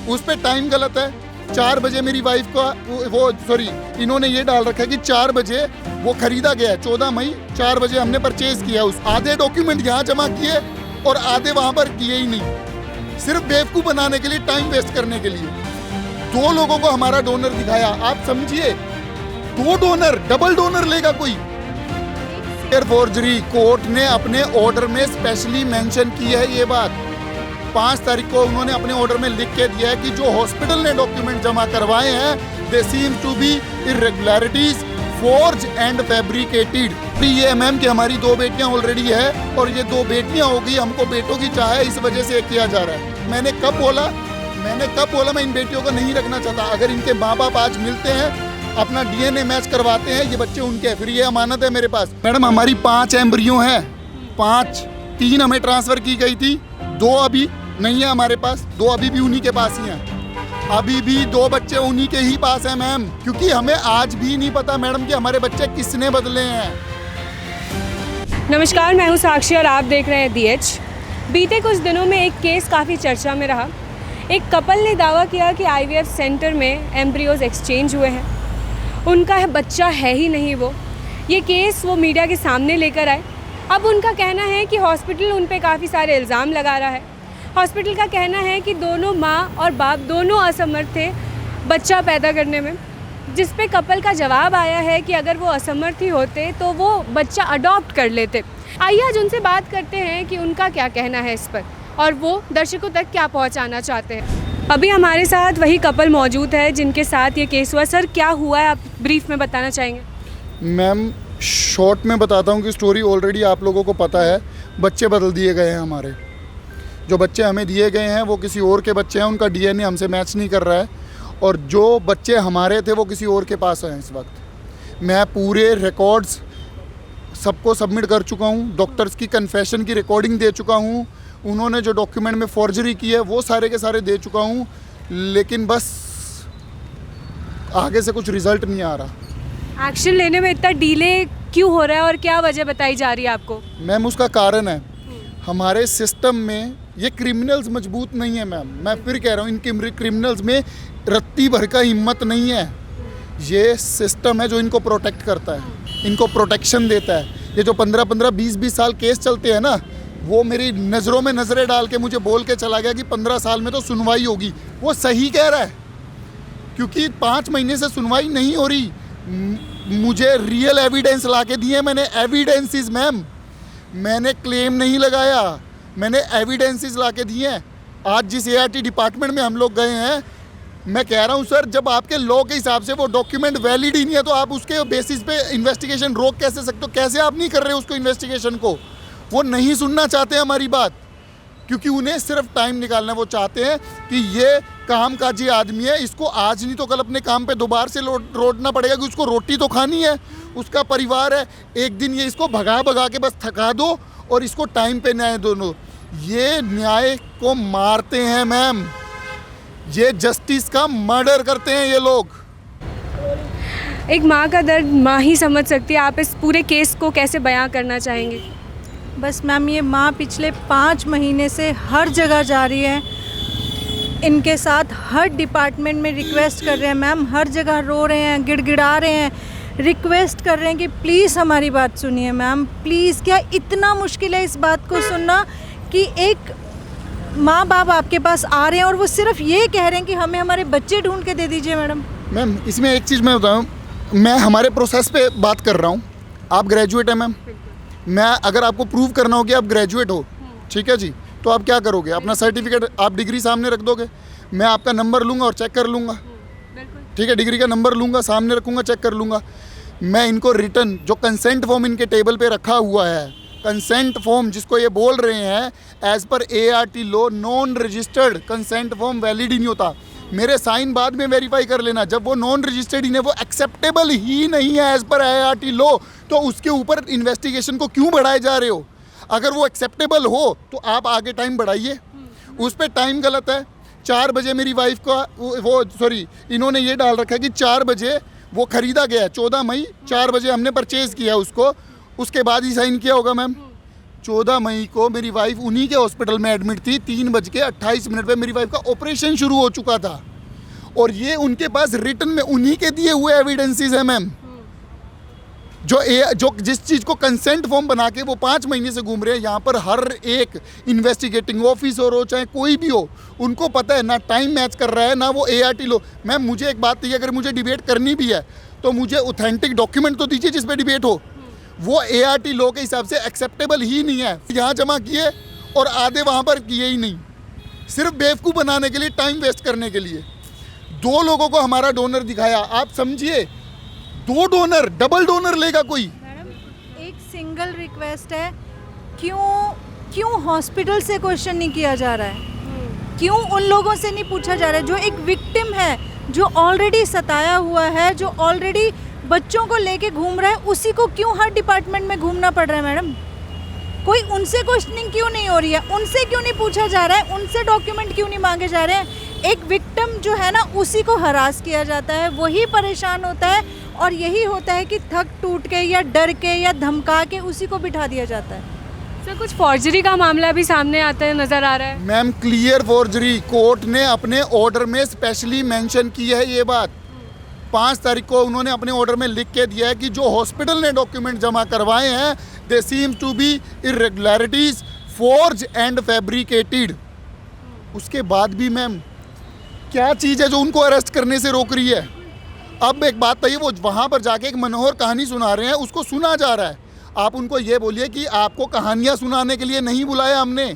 उस पर टाइम गलत है। 4 बजे मेरी वाइफ का इन्होंने ये डाल रखा है कि 4 बजे वो खरीदा गया है। 14 मई 4 बजे हमने परचेज किया। उस आधे डॉक्यूमेंट यहाँ जमा किए और आधे वहाँ पर किए ही नहीं, सिर्फ बेवकूफ़ बनाने के लिए, टाइम वेस्ट करने के लिए। 2 लोगों को हमारा डोनर दिखाया। आप समझिए, 2 डोनर, डबल डोनर लेगा कोई। फोर्जरी, कोर्ट ने अपने ऑर्डर में स्पेशली मेंशन की है ये बात। 5 तारीख को उन्होंने अपने ऑर्डर में लिख के दिया है कि जो हॉस्पिटल ने डॉक्यूमेंट जमा करवाए हैं they seem to be irregularities, forge and fabricated. ये मैम कि हमारी 2 बेटियां ऑलरेडी है और ये 2 बेटियां होगी, हमको बेटों की चाह है, इस वजह से किया जा रहा है। मैंने कब बोला मैं इन बेटियों को नहीं रखना चाहता। अगर इनके माँ बाप आज मिलते हैं, अपना डीएनए मैच करवाते हैं, ये बच्चे उनके हैं, फिर ये अमानत है मेरे पास। मैडम हमारी 5 एम्ब्रियो हैं, 3 हमें ट्रांसफ़र की गई थी, 2 अभी नहीं है हमारे पास, 2 अभी भी उन्हीं के पास ही हैं। अभी भी 2 बच्चे उन्हीं के ही पास हैं मैम, क्योंकि हमें आज भी नहीं पता मैडम कि हमारे बच्चे किसने बदले हैं। नमस्कार, मैं हूं साक्षी और आप देख रहे हैं DH। बीते कुछ दिनों में एक केस काफ़ी चर्चा में रहा। एक कपल ने दावा किया कि IVF सेंटर में एम्ब्रियोज एक्सचेंज हुए हैं, उनका बच्चा है ही नहीं वो। ये केस वो मीडिया के सामने लेकर आए। अब उनका कहना है कि हॉस्पिटल उन पे काफ़ी सारे इल्ज़ाम लगा रहा है। हॉस्पिटल का कहना है कि दोनों माँ और बाप दोनों असमर्थ थे बच्चा पैदा करने में, जिस पे कपल का जवाब आया है कि अगर वो असमर्थ ही होते तो वो बच्चा अडॉप्ट कर लेते। आइए आज उनसे बात करते हैं कि उनका क्या कहना है इस पर और वो दर्शकों तक क्या पहुँचाना चाहते हैं। अभी हमारे साथ वही कपल मौजूद है जिनके साथ ये केस हुआ। सर क्या हुआ है, आप ब्रीफ में बताना चाहेंगे? मैम शॉर्ट में बताता हूँ कि स्टोरी ऑलरेडी आप लोगों को पता है। बच्चे बदल दिए गए हैं हमारे। जो बच्चे हमें दिए गए हैं वो किसी और के बच्चे हैं, उनका डीएनए हमसे मैच नहीं कर रहा है, और जो बच्चे हमारे थे वो किसी और के पास हैं इस वक्त। मैं पूरे रिकॉर्ड्स सबको सबमिट कर चुका हूँ, डॉक्टर्स की कन्फेशन की रिकॉर्डिंग दे चुका हूँ, उन्होंने जो डॉक्यूमेंट में फॉर्जरी की है वो सारे के सारे दे चुका हूँ, लेकिन बस आगे से कुछ रिजल्ट नहीं आ रहा। एक्शन लेने में इतना डिले क्यों हो रहा है और क्या वजह बताई जा रही है आपको? मैम उसका कारण है हमारे सिस्टम में ये क्रिमिनल्स मजबूत नहीं है मैम। मैं फिर कह रहा हूँ, इन क्रिमिनल्स में रत्ती भर का हिम्मत नहीं है। ये सिस्टम है जो इनको प्रोटेक्ट करता है, इनको प्रोटेक्शन देता है। ये जो 15-15, 20-20 साल केस चलते हैं ना, वो मेरी नज़रों में नज़रें डाल के मुझे बोल के चला गया कि 15 साल में तो सुनवाई होगी। वो सही कह रहा है, क्योंकि 5 महीने से सुनवाई नहीं हो रही। मुझे रियल एविडेंस ला के दिए मैंने, एविडेंसेस मैम, मैंने क्लेम नहीं लगाया, मैंने एविडेंसेस ला के दिए हैं। आज जिस ART डिपार्टमेंट में हम लोग गए हैं, मैं कह रहा हूँ सर, जब आपके लॉ के हिसाब से वो डॉक्यूमेंट वैलिड ही नहीं है तो आप उसके बेसिस पे इन्वेस्टिगेशन रोक कैसे सकते हो? कैसे आप नहीं कर रहे उसको इन्वेस्टिगेशन को? वो नहीं सुनना चाहते हमारी बात, क्योंकि उन्हें सिर्फ टाइम निकालना है। वो चाहते हैं कि ये काम काजी आदमी है, इसको आज नहीं तो कल अपने काम पे दोबारा से लौटना पड़ेगा, कि उसको रोटी तो खानी है, उसका परिवार है। एक दिन ये इसको भगा भगा के बस थका दो और इसको टाइम पे न्याय दो। ये न्याय को मारते हैं मैम, ये जस्टिस का मर्डर करते हैं ये लोग। एक माँ का दर्द माँ ही समझ सकती है। आप इस पूरे केस को कैसे बयां करना चाहेंगे? बस मैम, ये माँ पिछले 5 महीने से हर जगह जा रही है, इनके साथ हर डिपार्टमेंट में रिक्वेस्ट कर रहे हैं मैम, हर जगह रो रहे हैं, गिड़गिड़ा रहे हैं, रिक्वेस्ट कर रहे हैं कि प्लीज़ हमारी बात सुनिए मैम, प्लीज़। क्या इतना मुश्किल है इस बात को सुनना कि एक माँ बाप आपके पास आ रहे हैं और वो सिर्फ ये कह रहे हैं कि हमें हमारे बच्चे ढूंढ के दे दीजिए मैडम? मैम इसमें एक चीज़ मैं बताऊँ, मैं हमारे प्रोसेस पे बात कर रहा हूँ। आप ग्रेजुएट हैं मैम, मैं अगर आपको प्रूव करना हो कि आप ग्रेजुएट हो, ठीक है जी, तो आप क्या करोगे? अपना सर्टिफिकेट, आप डिग्री सामने रख दोगे, मैं आपका नंबर लूँगा और चेक कर लूँगा, ठीक है, डिग्री का नंबर लूँगा, सामने रखूँगा, चेक कर लूँगा। मैं इनको रिटर्न जो कंसेंट फॉर्म इनके टेबल पे रखा हुआ है, कंसेंट फॉर्म जिसको ये बोल रहे हैं एज पर ART law non registered consent form valid ही नहीं होता। मेरे साइन बाद में वेरीफाई कर लेना। जब वो नॉन रजिस्टर्ड ही नहीं, वो एक्सेप्टेबल ही नहीं है एज पर ART लॉ, तो उसके ऊपर इन्वेस्टिगेशन को क्यों बढ़ाए जा रहे हो? अगर वो एक्सेप्टेबल हो तो आप आगे टाइम बढ़ाइए। उस पर टाइम गलत है। 4 बजे मेरी वाइफ का इन्होंने ये डाल रखा है कि 4 बजे वो ख़रीदा गया है। 14 मई 4 बजे हमने परचेज़ किया उसको, उसके बाद ही साइन किया होगा मैम। 14 मई को मेरी वाइफ उन्हीं के हॉस्पिटल में एडमिट थी। 3:28 पे मेरी वाइफ का ऑपरेशन शुरू हो चुका था और ये उनके पास रिटन में उन्हीं के दिए हुए एविडेंसेस हैं मैम। जो जिस चीज़ को कंसेंट फॉर्म बना के वो 5 महीने से घूम रहे हैं, यहाँ पर हर एक इन्वेस्टिगेटिंग ऑफिसर हो चाहे कोई भी हो, उनको पता है ना टाइम मैच कर रहा है ना वो ART लो। मैम मुझे एक बात थी, अगर मुझे डिबेट करनी भी है तो मुझे ऑथेंटिक डॉक्यूमेंट तो दीजिए जिस पे डिबेट हो। वो ART लो के हिसाब से एक्सेप्टेबल ही नहीं है। यहाँ जमा किए और आधे वहाँ पर किए ही नहीं, सिर्फ बेवकूफ़ बनाने के लिए, टाइम वेस्ट करने के लिए। 2 लोगों को हमारा डोनर दिखाया, आप समझिए 2 डोनर, डबल डोनर लेगा कोई। मैडम एक सिंगल रिक्वेस्ट है, क्यों हॉस्पिटल से क्वेश्चन नहीं किया जा रहा है? क्यों उन लोगों से नहीं पूछा जा रहा है जो एक विक्टिम है, जो ऑलरेडी सताया हुआ है, जो ऑलरेडी बच्चों को लेके घूम रहा है, उसी को क्यों हर डिपार्टमेंट में घूमना पड़ रहा है? मैडम कोई उनसे क्वेश्चनिंग क्यों नहीं हो रही है? उनसे क्यों नहीं पूछा जा रहा है? उनसे डॉक्यूमेंट क्यों नहीं मांगे जा रहे हैं? एक विक्टिम जो है ना, उसी को हरास किया जाता है, वही परेशान होता है और यही होता है कि थक टूट के या डर के या धमका के उसी को बिठा दिया जाता है। सर कुछ फॉर्जरी का मामला भी सामने आता है, नज़र आ रहा है। मैम क्लियर फॉर्जरी, कोर्ट ने अपने ऑर्डर में स्पेशली मेंशन की है ये बात। 5 तारीख को उन्होंने अपने ऑर्डर में लिख के दिया है कि जो हॉस्पिटल ने डॉक्यूमेंट जमा करवाए हैं, they seem to be irregularities, forge and fabricated. उसके बाद भी मैम क्या चीज़ है जो उनको अरेस्ट करने से रोक रही है? अब एक बात बताइए, वो वहाँ पर जाके एक मनोहर कहानी सुना रहे हैं, उसको सुना जा रहा है। आप उनको ये बोलिए कि आपको कहानियाँ सुनाने के लिए नहीं बुलाया हमने।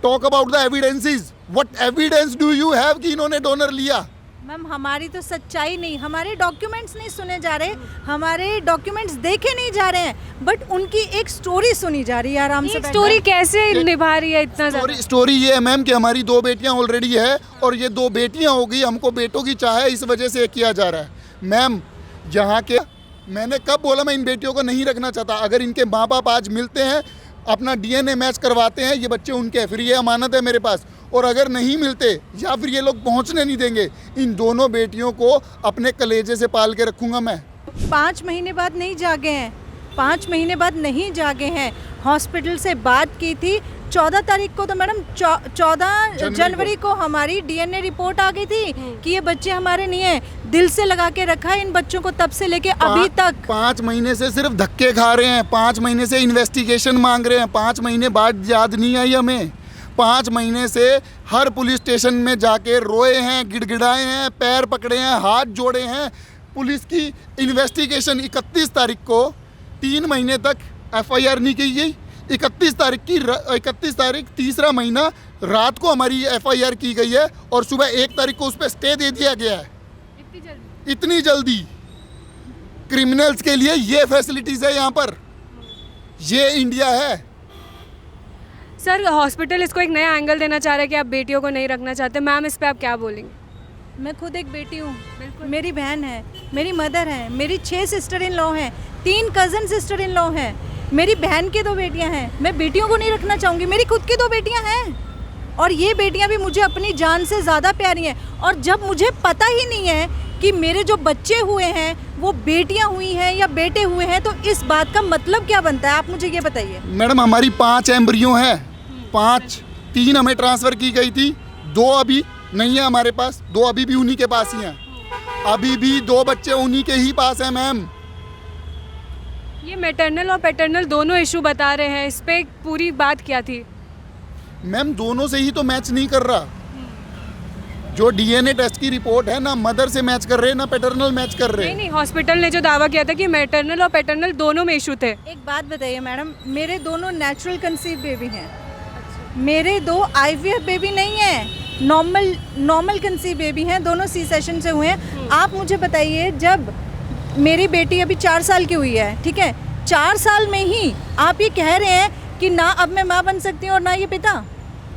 Talk about the evidences, what evidence do you have कि इन्होंने डोनर लिया? मैम हमारी तो सच्चाई नहीं, हमारे डॉक्यूमेंट्स नहीं सुने जा रहे, हमारे डॉक्यूमेंट्स देखे नहीं जा रहे हैं, बट उनकी एक स्टोरी सुनी जा रही है आराम से। स्टोरी कैसे निभा रही है इतना ज़्यादा? स्टोरी ये है मैम कि हमारी 2 बेटियां ऑलरेडी है और ये 2 बेटियां हो गई, हमको बेटों की चाह है, इस वजह से किया जा रहा है। मैम यहाँ के, मैंने कब बोला मैं इन बेटियों को नहीं रखना चाहता? अगर इनके माँ बाप आज मिलते हैं, अपना DNA मैच करवाते हैं, ये बच्चे उनके, फिर ये अमानत है मेरे पास। और अगर नहीं मिलते या फिर ये लोग पहुंचने नहीं देंगे, इन दोनों बेटियों को अपने कलेजे से पाल के रखूंगा मैं। 5 महीने बाद नहीं जागे हैं, 5 महीने बाद नहीं जागे हैं। हॉस्पिटल से बात की थी 14 तारीख को, तो मैडम 14 जनवरी को हमारी DNA रिपोर्ट आ गई थी कि ये बच्चे हमारे नहीं हैं। दिल से लगा के रखा है इन बच्चों को तब से लेके अभी तक। 5 महीने से सिर्फ धक्के खा रहे हैं, 5 महीने से इन्वेस्टिगेशन मांग रहे हैं, 5 महीने बाद याद नहीं आई हमें। 5 महीने से हर पुलिस स्टेशन में जाके रोए हैं, गिड़गिड़ाए हैं, पैर पकड़े हैं, हाथ जोड़े हैं। पुलिस की इन्वेस्टिगेशन 31 तारीख को 3 महीने तक FIR नहीं की गई। 31 तारीख तीसरा महीना रात को हमारी FIR की गई है और सुबह 1 तारीख को उस पर स्टे दे दिया गया है। इतनी जल्दी क्रिमिनल्स के लिए ये फैसिलिटीज़ है यहाँ पर, ये इंडिया है। सर हॉस्पिटल इसको एक नया एंगल देना चाह रहा है कि आप बेटियों को नहीं रखना चाहते। मैम इस पे आप क्या बोलेंगे? मैं खुद एक बेटी हूँ, मेरी बहन है, मेरी मदर है, मेरी 6 सिस्टर इन लॉ हैं, 3 कज़न सिस्टर इन लॉ हैं, मेरी बहन की 2 बेटियाँ हैं। मैं बेटियों को नहीं रखना चाहूँगी, मेरी खुद की 2 बेटियाँ हैं और ये बेटियाँ भी मुझे अपनी जान से ज़्यादा प्यारी हैं। और जब मुझे पता ही नहीं है कि मेरे जो बच्चे हुए हैं वो बेटियाँ हुई हैं या बेटे हुए हैं, तो इस बात का मतलब क्या बनता है? आप मुझे ये बताइए। मैडम हमारी 5 एम्ब्रियो हैं, 5, 3 हमें ट्रांसफ़र की गई थी, 2 अभी नहीं है हमारे पास, 2 अभी भी उन्हीं के पास ही हैं। अभी भी 2 बच्चे उन्हीं के ही पास हैं मैम। ये मैटरनल और पैटर्नल दोनों इशू बता रहे हैं, इस पे पूरी बात क्या थी? मैम दोनों से ही तो मैच नहीं कर रहा। जो DNA टेस्ट की रिपोर्ट है ना मदर से मैच कर रहे हैं ना पैटर्नल मैच कर रहे हैं। नहीं, हॉस्पिटल ने जो दावा किया था कि मैटरनल और पैटर्नल दोनों में इशू थे। एक बात बताइए मैडम, मेरे दोनों नेचुरल कंसीव बेबी हैं, मेरे 2 IVF बेबी नहीं है, नॉर्मल कंसीव बेबी हैं, दोनों C सेशन से हुए हैं। आप मुझे बताइए, जब मेरी बेटी अभी 4 साल की हुई है, ठीक है, 4 साल में ही आप ये कह रहे हैं कि ना अब मैं माँ बन सकती हूँ और ना ये पिता?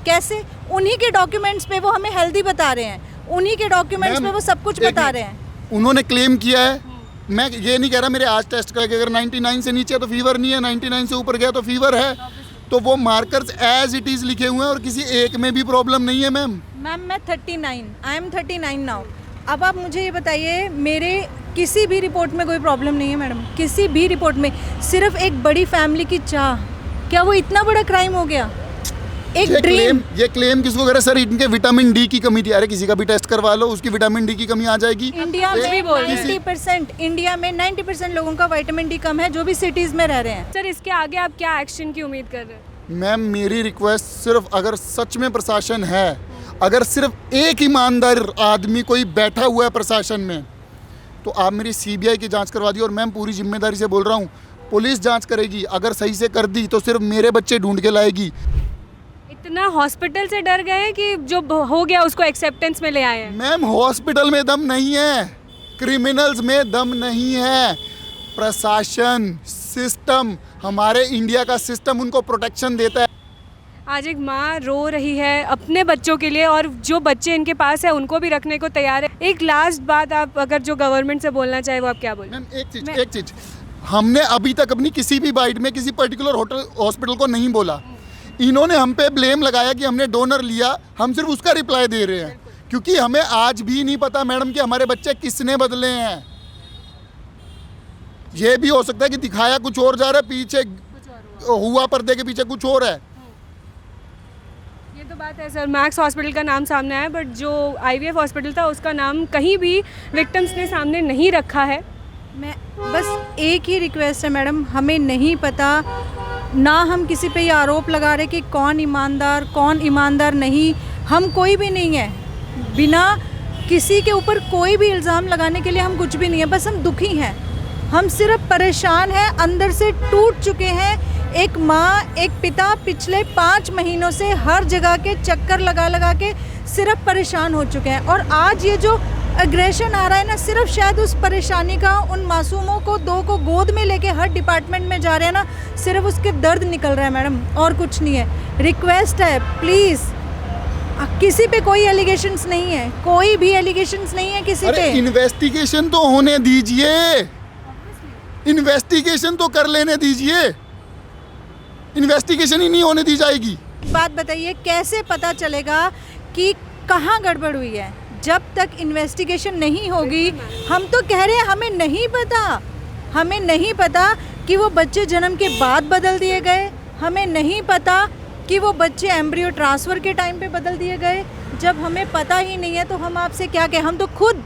कैसे? उन्हीं के डॉक्यूमेंट्स पे वो हमें हेल्दी बता रहे हैं, उन्हीं के डॉक्यूमेंट्स पे वो सब कुछ बता रहे हैं। उन्होंने क्लेम किया है, मैं ये नहीं कह रहा मेरे आज टेस्ट करके अगर 99 से नीचे है तो फीवर नहीं है, 99 से ऊपर गया तो फीवर है, तो वो मार्कर्स एज इट इज़ लिखे हुए हैं और किसी एक में भी प्रॉब्लम नहीं है मैम। मैं 39, आई एम 39 नाउ। अब आप मुझे ये बताइए, मेरे किसी भी रिपोर्ट में कोई प्रॉब्लम नहीं है मैडम, किसी भी रिपोर्ट में। सिर्फ एक बड़ी फैमिली की चाह, क्या वो इतना बड़ा क्राइम हो गया? एक ड्रीम। ये क्लेम किसको करे सर? इनके विटामिन डी की कमी थी। अरे किसी का भी टेस्ट करवा लो, उसकी विटामिन डी की कमी आ जाएगी। इंडिया में भी बोल रहे हैं। 90% इंडिया में 90% लोगों का विटामिन डी कम है, जो भी सिटीज में रह रहे हैं। सर इसके आगे आप क्या एक्शन की उम्मीद कर रहे हैं? मैम मेरी रिक्वेस्ट सिर्फ, अगर सच में प्रशासन है, अगर सिर्फ एक ईमानदार आदमी कोई बैठा हुआ है प्रशासन में, तो आप मेरी सीबीआई की जांच करवा दी। और मैम पूरी जिम्मेदारी से बोल रहा हूँ, पुलिस जांच करेगी, अगर सही से कर दी तो सिर्फ मेरे बच्चे ढूंढ के लाएगी। इतना हॉस्पिटल से डर गए कि जो हो गया उसको एक्सेप्टेंस में ले आए हैं। मैम हॉस्पिटल में दम नहीं है, क्रिमिनल्स में दम नहीं है। प्रशासन, सिस्टम, हमारे इंडिया का सिस्टम उनको प्रोटेक्शन देता है। आज एक माँ रो रही है अपने बच्चों के लिए, और जो बच्चे इनके पास है उनको भी रखने को तैयार है। एक लास्ट बात आप अगर जो गवर्नमेंट से बोलना चाहे वो आप क्या बोलें? मैम एक चीज हमने अभी तक अपनी किसी भी बाइट में किसी पर्टिकुलर हॉस्पिटल को नहीं बोला। इन्होंने हम पे ब्लेम लगाया कि हमने डोनर लिया, हम सिर्फ उसका रिप्लाई दे रहे हैं, क्योंकि हमें आज भी नहीं पता मैडम कि हमारे बच्चे किसने बदले हैं। ये भी हो सकता है कि दिखाया कुछ और जा रहा है, पीछे हुआ पर्दे के पीछे कुछ और है। ये तो बात है सर, मैक्स हॉस्पिटल का नाम सामने आया, बट जो आईवीएफ हॉस्पिटल था उसका नाम कहीं भी विक्टिम्स ने सामने नहीं रखा है। मैं बस एक ही रिक्वेस्ट है मैडम, हमें नहीं पता, ना हम किसी पे ये आरोप लगा रहे कि कौन ईमानदार नहीं। हम कोई भी नहीं है, बिना किसी के ऊपर कोई भी इल्ज़ाम लगाने के लिए हम कुछ भी नहीं है। बस हम दुखी हैं, हम सिर्फ परेशान हैं, अंदर से टूट चुके हैं। एक माँ, एक पिता पिछले 5 महीनों से हर जगह के चक्कर लगा लगा के सिर्फ परेशान हो चुके हैं। और आज ये जो एग्रेशन आ रहा है ना, सिर्फ शायद उस परेशानी का, उन मासूमों को 2 को गोद में लेके हर डिपार्टमेंट में जा रहे हैं ना, सिर्फ उसके दर्द निकल रहा है मैडम, और कुछ नहीं है। रिक्वेस्ट है प्लीज़, किसी पे कोई एलिगेशंस नहीं है, कोई भी एलिगेशंस नहीं है किसी पे। इन्वेस्टिगेशन तो होने दीजिए, इन्वेस्टिगेशन तो कर लेने दीजिए। इन्वेस्टिगेशन ही नहीं होने दी जाएगी। बात बताइए, कैसे पता चलेगा कि कहाँ गड़बड़ हुई है? जब तक इन्वेस्टिगेशन नहीं होगी, हम तो कह रहे हैं हमें नहीं पता कि वो बच्चे जन्म के बाद बदल दिए गए, हमें नहीं पता कि वो बच्चे एम्ब्रियो ट्रांसफ़र के टाइम पे बदल दिए गए। जब हमें पता ही नहीं है तो हम आपसे क्या कहें? हम तो खुद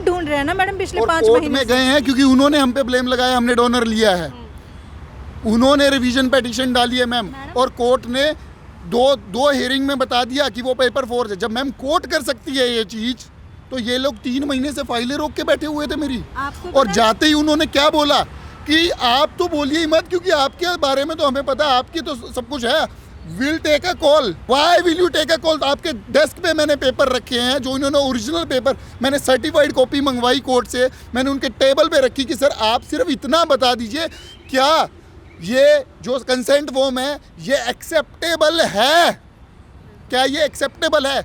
ढूंढ रहे हैं ना मैडम पिछले 5 कोर्ट महीने में गए हैं क्योंकि उन्होंने हम पे ब्लेम लगाया, हमने डोनर लिया है। उन्होंने रिवीजन पिटीशन डाली है मैम, और कोर्ट ने दो हियरिंग में बता दिया कि वो पेपर फोर्स है। जब मैम कोर्ट कर सकती है ये चीज़, तो ये लोग 3 महीने से फाइलें रोक के बैठे हुए थे मेरी। और जाते ही उन्होंने क्या बोला कि आप तो बोलिए ही मत, क्योंकि आपके बारे में तो हमें पता है, आपकी तो सब कुछ है। Will take a call. Why will you take a call? आपके डेस्क पे मैंने पेपर रखे हैं, जो इन्होंने ओरिजिनल पेपर, मैंने सर्टिफाइड कॉपी मंगवाई कोर्ट से, मैंने उनके टेबल पे रखी कि सर आप सिर्फ इतना बता दीजिए, क्या ये जो कंसेंट फॉर्म है ये एक्सेप्टेबल है? क्या ये एक्सेप्टेबल है?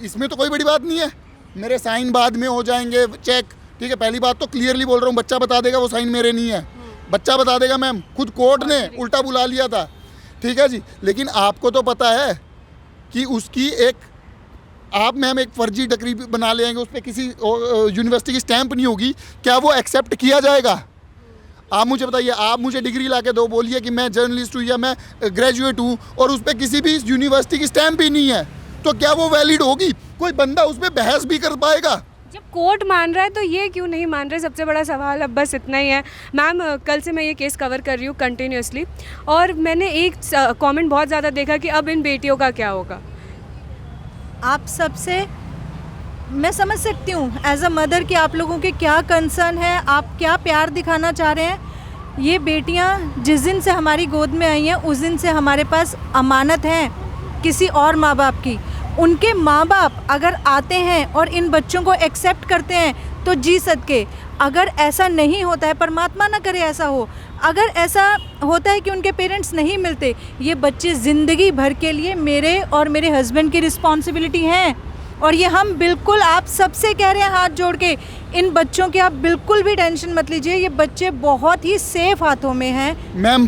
इसमें तो कोई बड़ी बात नहीं है, मेरे साइन बाद में हो जाएंगे चेक, ठीक है। पहली बात तो क्लियरली बोल रहा हूँ, बच्चा बता देगा वो साइन मेरे नहीं है, बच्चा बता देगा मैम, खुद कोर्ट ने उल्टा बुला लिया था, ठीक है जी। लेकिन आपको तो पता है कि उसकी एक, आप मैम एक फर्जी डिक्री बना लेंगे, उस पर किसी यूनिवर्सिटी की स्टैंप नहीं होगी, क्या वो एक्सेप्ट किया जाएगा? आप मुझे बताइए, आप मुझे डिग्री ला के दो, बोलिए कि मैं जर्नलिस्ट हूँ या मैं ग्रेजुएट हूँ, और उस पर किसी भी यूनिवर्सिटी की स्टैंप भी नहीं है, तो क्या वो वैलिड होगी? कोई बंदा उस पर बहस भी कर पाएगा? जब कोर्ट मान रहा है तो ये क्यों नहीं मान रहे? सबसे बड़ा सवाल अब बस इतना ही है। मैम कल से मैं ये केस कवर कर रही हूँ कंटिन्यूसली, और मैंने एक कमेंट बहुत ज़्यादा देखा कि अब इन बेटियों का क्या होगा। आप सबसे मैं समझ सकती हूँ एज अ मदर कि आप लोगों के क्या कंसर्न है, आप क्या प्यार दिखाना चाह रहे हैं। ये बेटियाँ जिस दिन से हमारी गोद में आई हैं, उस दिन से हमारे पास अमानत है किसी और माँ बाप की। उनके माँ बाप अगर आते हैं और इन बच्चों को एक्सेप्ट करते हैं तो जी सदके। अगर ऐसा नहीं होता है, परमात्मा ना करे ऐसा हो, अगर ऐसा होता है कि उनके पेरेंट्स नहीं मिलते, ये बच्चे ज़िंदगी भर के लिए मेरे और मेरे हस्बैंड की रिस्पॉन्सिबिलिटी हैं। और ये हम बिल्कुल आप सबसे कह रहे हैं हाथ जोड़ के, इन बच्चों की आप बिल्कुल भी टेंशन मत लीजिए, ये बच्चे बहुत ही सेफ हाथों में हैं। मैम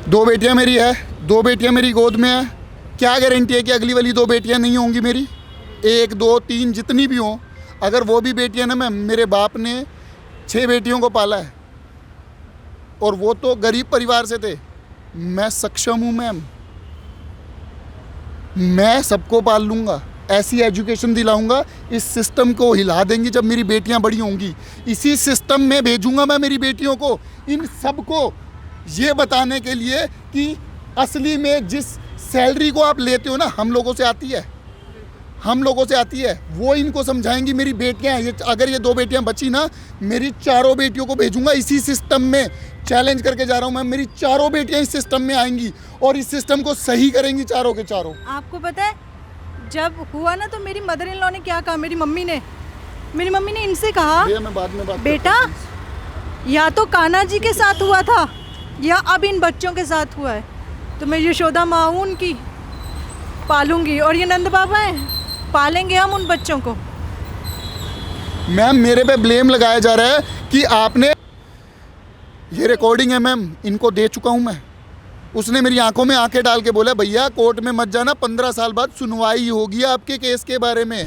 2 बेटियां मेरी है, 2 बेटियां मेरी गोद में है, क्या गारंटी है कि अगली वाली 2 बेटियां नहीं होंगी मेरी? 1, 2, 3 जितनी भी हों, अगर वो भी बेटियां ना मैम, मेरे बाप ने 6 बेटियों को पाला है, और वो तो गरीब परिवार से थे, मैं सक्षम हूँ मैम, मैं सबको पाल लूँगा, ऐसी एजुकेशन दिलाऊंगा, इस सिस्टम को हिला देंगी जब मेरी बेटियां बड़ी होंगी। इसी सिस्टम में भेजूंगा मैं मेरी बेटियों को, इन सबको ये बताने के लिए कि असली में जिस सैलरी को आप लेते हो ना, हम लोगों से आती है, हम लोगों से आती है, वो इनको समझाएंगी। मेरी बेटियां हैं, ये अगर ये 2 बेटियां बची ना, मेरी चारों बेटियों को भेजूंगा इसी सिस्टम में। चैलेंज करके जा रहा हूँ मैं, मेरी चारों बेटियां इस सिस्टम में आएंगी और इस सिस्टम को सही करेंगी, चारों के चारों। आपको पता है जब हुआ ना तो मेरी मदर इन लॉ ने क्या कहा, मेरी मम्मी ने इनसे कहा, मैं बाद में बात बेटा या तो कान्हा जी के साथ हुआ था या अब इन बच्चों के साथ हुआ है, तो मैं यशोदा माँ हूँ उनकी, पालूंगी, और ये नंद बाबा हैं, पालेंगे हम उन बच्चों को। मैम मेरे पे ब्लेम लगाया जा रहा है कि आपने, ये रिकॉर्डिंग है मैम, इनको दे चुका हूँ मैं। उसने मेरी आंखों में आंखें डाल के बोला, भैया कोर्ट में मत जाना, 15 साल बाद सुनवाई होगी आपके केस के बारे में।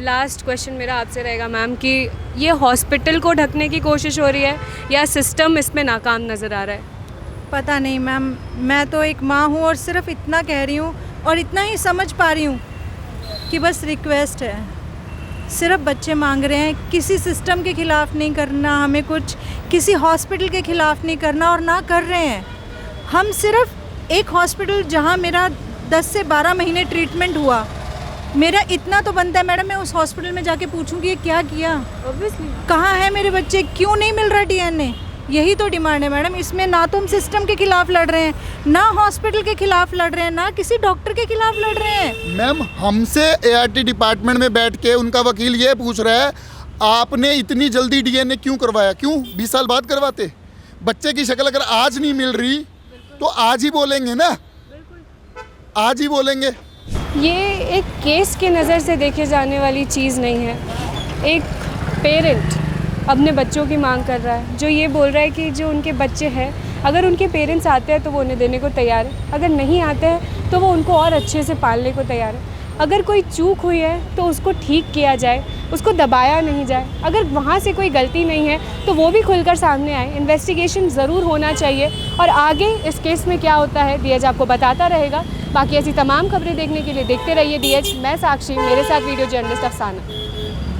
लास्ट क्वेश्चन मेरा आपसे रहेगा मैम कि ये हॉस्पिटल को ढकने की कोशिश हो रही है या सिस्टम इसमें नाकाम नज़र आ रहा है? पता नहीं मैम, मैं तो एक माँ हूँ और सिर्फ इतना कह रही हूँ और इतना ही समझ पा रही हूँ कि बस रिक्वेस्ट है, सिर्फ बच्चे मांग रहे हैं, किसी सिस्टम के ख़िलाफ़ नहीं करना हमें कुछ, किसी हॉस्पिटल के ख़िलाफ़ नहीं करना, और ना कर रहे हैं। हम सिर्फ एक हॉस्पिटल जहाँ मेरा 10 से 12 महीने ट्रीटमेंट हुआ, मेरा इतना तो बनता है मैडम, मैं उस हॉस्पिटल में जाके पूछूंगी ये क्या किया, ऑब्वियसली कहाँ है मेरे बच्चे, क्यों नहीं मिल रहा डीएनए। यही तो डिमांड है मैडम। इसमें ना तो हम सिस्टम के खिलाफ लड़ रहे हैं, ना हॉस्पिटल के खिलाफ लड़ रहे हैं, ना किसी डॉक्टर के खिलाफ लड़ रहे हैं। मैम हमसे एआरटी डिपार्टमेंट में बैठ के उनका वकील ये पूछ रहा है, आपने इतनी जल्दी डीएनए क्यों करवाया? क्यों 20 साल बाद करवाते? बच्चे की शक्ल अगर आज नहीं मिल रही तो आज ही बोलेंगे ना, आज ही बोलेंगे। ये एक केस के नज़र से देखे जाने वाली चीज़ नहीं है। एक पेरेंट अपने बच्चों की मांग कर रहा है, जो ये बोल रहा है कि जो उनके बच्चे हैं, अगर उनके पेरेंट्स आते हैं तो वो उन्हें देने को तैयार है, अगर नहीं आते हैं तो वो उनको और अच्छे से पालने को तैयार है। अगर कोई चूक हुई है तो उसको ठीक किया जाए, उसको दबाया नहीं जाए। अगर वहाँ से कोई गलती नहीं है तो वो भी खुलकर सामने आए, इन्वेस्टिगेशन ज़रूर होना चाहिए और आगे इस केस में क्या होता है डीएच आपको बताता रहेगा। बाकी ऐसी तमाम खबरें देखने के लिए देखते रहिए डीएच। मैं साक्षी, मेरे साथ वीडियो जर्नलिस्ट अफसाना।